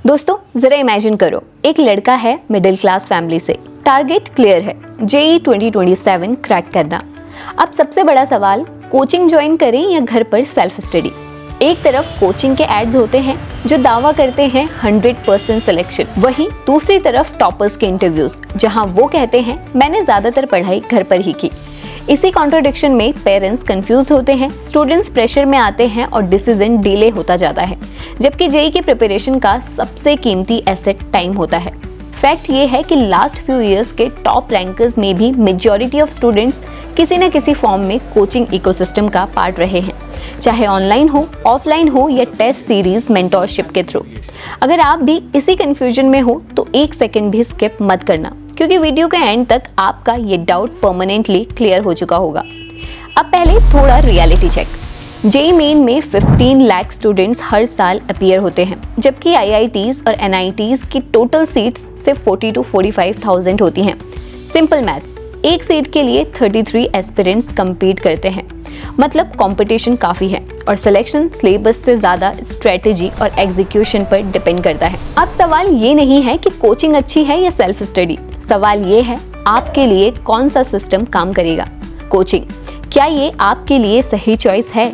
दोस्तों जरा इमेजिन करो, एक लड़का है मिडिल क्लास फैमिली से, टारगेट क्लियर है जेईई 2027 क्रैक करना। अब सबसे बड़ा सवाल, कोचिंग ज्वाइन करें या घर पर सेल्फ स्टडी। एक तरफ कोचिंग के एड्स होते हैं जो दावा करते हैं 100% सिलेक्शन, वहीं दूसरी तरफ टॉपर्स के इंटरव्यूज जहां वो कहते हैं मैंने ज्यादातर पढ़ाई घर पर ही की। इसी कॉन्ट्रडिक्शन में पेरेंट्स कंफ्यूज होते हैं, स्टूडेंट्स प्रेशर में आते हैं और डिसीजन डिले होता जाता है, जबकि जेईई की प्रिपरेशन का सबसे कीमती एसेट टाइम होता है। फैक्ट ये है कि लास्ट फ्यू इयर्स के टॉप रैंकर्स में भी मेजॉरिटी ऑफ स्टूडेंट्स किसी न किसी फॉर्म में कोचिंग इकोसिस्टम का पार्ट रहे हैं, चाहे ऑनलाइन हो, ऑफलाइन हो या टेस्ट सीरीज मेंटोरशिप के थ्रू। अगर आप भी इसी कंफ्यूजन में हो तो एक सेकंड भी स्किप मत करना, क्योंकि वीडियो के एंड तक आपका ये डाउट परमानेंटली क्लियर हो चुका होगा। अब पहले थोड़ा रियलिटी चेक। जेईई मेन में 15 लाख स्टूडेंट्स हर साल अपीयर होते हैं, जबकि आईआईटीज और एनआईटीज की टोटल सीट्स सिर्फ 40 to 45,000 होती हैं। सिंपल मैथ्स, एक सीट के लिए 33 एस्पिरेंट्स compete करते हैं, मतलब कंपटीशन काफी है और सिलेक्शन सिलेबस से ज्यादा स्ट्रेटेजी और एग्जीक्यूशन पर डिपेंड करता है। अब सवाल ये नहीं है कि कोचिंग अच्छी है या सेल्फ स्टडी, सवाल ये है आपके लिए कौन सा सिस्टम काम करेगा। कोचिंग, क्या ये आपके लिए सही चॉइस है?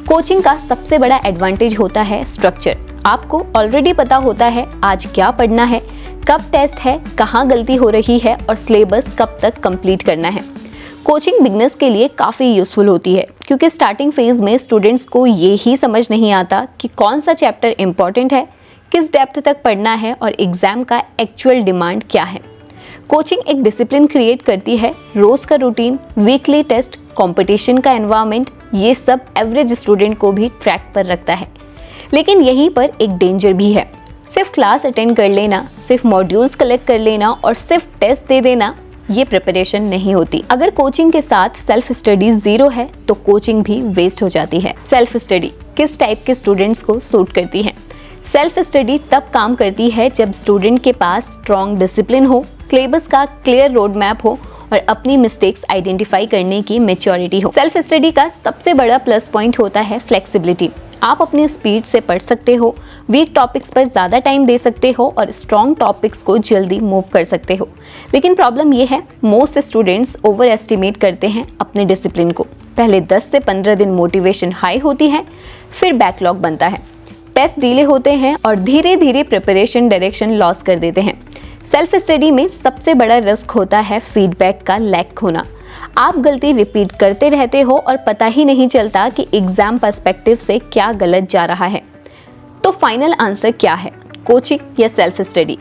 कोचिंग का सबसे बड़ा एडवांटेज होता है स्ट्रक्चर। आपको ऑलरेडी पता होता है आज क्या पढ़ना है, कब टेस्ट है, कहाँ गलती हो रही है और सिलेबस कब तक कंप्लीट करना है। कोचिंग बिगनर्स के लिए काफ़ी यूजफुल होती है, क्योंकि स्टार्टिंग फेज में स्टूडेंट्स को ये ही समझ नहीं आता कि कौन सा चैप्टर इम्पॉर्टेंट है, किस डेप्थ तक पढ़ना है और एग्जाम का एक्चुअल डिमांड क्या है। कोचिंग एक डिसिप्लिन क्रिएट करती है, रोज का रूटीन, वीकली टेस्ट, कंपटीशन का एनवायरनमेंट, ये सब एवरेज स्टूडेंट को भी ट्रैक पर रखता है। लेकिन यहीं पर एक डेंजर भी है। सिर्फ क्लास अटेंड कर लेना, सिर्फ मॉड्यूल्स कलेक्ट कर लेना और सिर्फ टेस्ट दे देना, ये प्रिपरेशन नहीं होती। अगर कोचिंग के साथ सेल्फ स्टडी जीरो है तो कोचिंग भी वेस्ट हो जाती है। सेल्फ स्टडी किस टाइप के स्टूडेंट्स को सूट करती है? सेल्फ स्टडी तब काम करती है जब स्टूडेंट के पास स्ट्रॉन्ग डिसिप्लिन हो, सिलेबस का क्लियर रोड मैप हो और अपनी मिस्टेक्स आइडेंटिफाई करने की मैच्योरिटी हो। सेल्फ स्टडी का सबसे बड़ा प्लस पॉइंट होता है फ्लेक्सिबिलिटी। आप अपनी स्पीड से पढ़ सकते हो, वीक टॉपिक्स पर ज़्यादा टाइम दे सकते हो और स्ट्रॉन्ग टॉपिक्स को जल्दी मूव कर सकते हो। लेकिन प्रॉब्लम ये है, मोस्ट स्टूडेंट्स ओवर एस्टिमेट करते हैं अपने डिसिप्लिन को। पहले 10 से 15 दिन मोटिवेशन हाई होती है, फिर बैकलॉग बनता है, टेस्ट डिले होते हैं और धीरे धीरे प्रिपरेशन डायरेक्शन लॉस कर देते हैं। सेल्फ स्टडी में सबसे बड़ा रिस्क होता है फीडबैक का लैक होना। आप गलती रिपीट करते रहते हो और पता ही नहीं चलता कि एग्जाम पर्सपेक्टिव से क्या गलत जा रहा है। तो फाइनल आंसर क्या है, कोचिंग या सेल्फ स्टडी?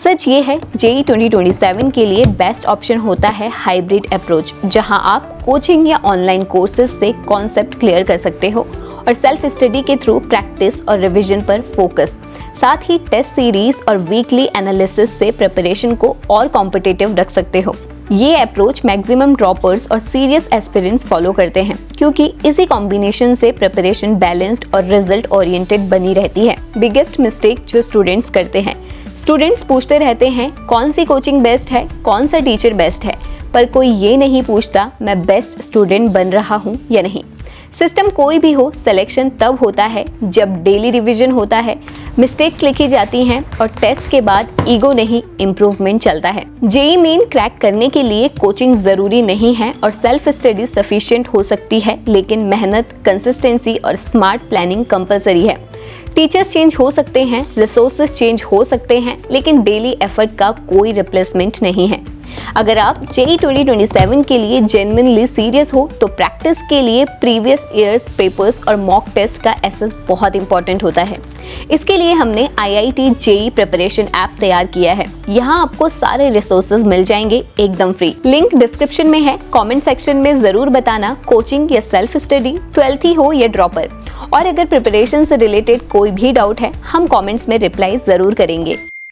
सच ये है, जेईई 2027 के लिए बेस्ट ऑप्शन होता है हाइब्रिड अप्रोच, जहां आप कोचिंग या ऑनलाइन कोर्सेज से कॉन्सेप्ट क्लियर कर सकते हो और सेल्फ स्टडी के थ्रू प्रैक्टिस और रिवीजन पर फोकस, साथ ही टेस्ट सीरीज और वीकली एनालिसिस से प्रिपरेशन को और कॉम्पिटिटिव रख सकते हो। ये अप्रोच मैक्सिमम ड्रॉपर्स और सीरियस एस्पिरेंट्स फॉलो करते हैं, क्योंकि इसी कॉम्बिनेशन से प्रिपरेशन बैलेंस्ड और रिजल्ट ओरिएंटेड बनी रहती है। बिगेस्ट मिस्टेक जो स्टूडेंट्स करते हैं, स्टूडेंट्स पूछते रहते हैं कौन सी कोचिंग बेस्ट है, कौन सा टीचर बेस्ट है, पर कोई ये नहीं पूछता मैं बेस्ट स्टूडेंट बन रहा हूँ या नहीं। सिस्टम कोई भी हो, सिलेक्शन तब होता है जब डेली रिवीजन होता है, मिस्टेक्स लिखी जाती हैं और टेस्ट के बाद ईगो नहीं इम्प्रूवमेंट चलता है। जेईई मेन क्रैक करने के लिए कोचिंग जरूरी नहीं है और सेल्फ स्टडी सफिशिएंट हो सकती है, लेकिन मेहनत, कंसिस्टेंसी और स्मार्ट प्लानिंग कंपलसरी है। टीचर्स चेंज हो सकते हैं, रिसोर्सेज चेंज हो सकते हैं, लेकिन डेली एफर्ट का कोई रिप्लेसमेंट नहीं है। अगर आप जेईई 2027 के लिए जेन्युइनली सीरियस हो तो प्रैक्टिस के लिए प्रीवियस ईयर्स पेपर्स और मॉक टेस्ट का एक्सेस बहुत इंपॉर्टेंट होता है। इसके लिए हमने आईआईटी जेईई प्रिपरेशन ऐप तैयार किया है। यहाँ आपको सारे रिसोर्सेज मिल जाएंगे एकदम फ्री। लिंक डिस्क्रिप्शन में है। कमेंट सेक्शन में जरूर बताना कोचिंग या सेल्फ स्टडी, 12th हो या ड्रॉपर। और अगर प्रिपरेशन से रिलेटेड कोई भी डाउट है, हम कमेंट्स में रिप्लाई जरूर करेंगे।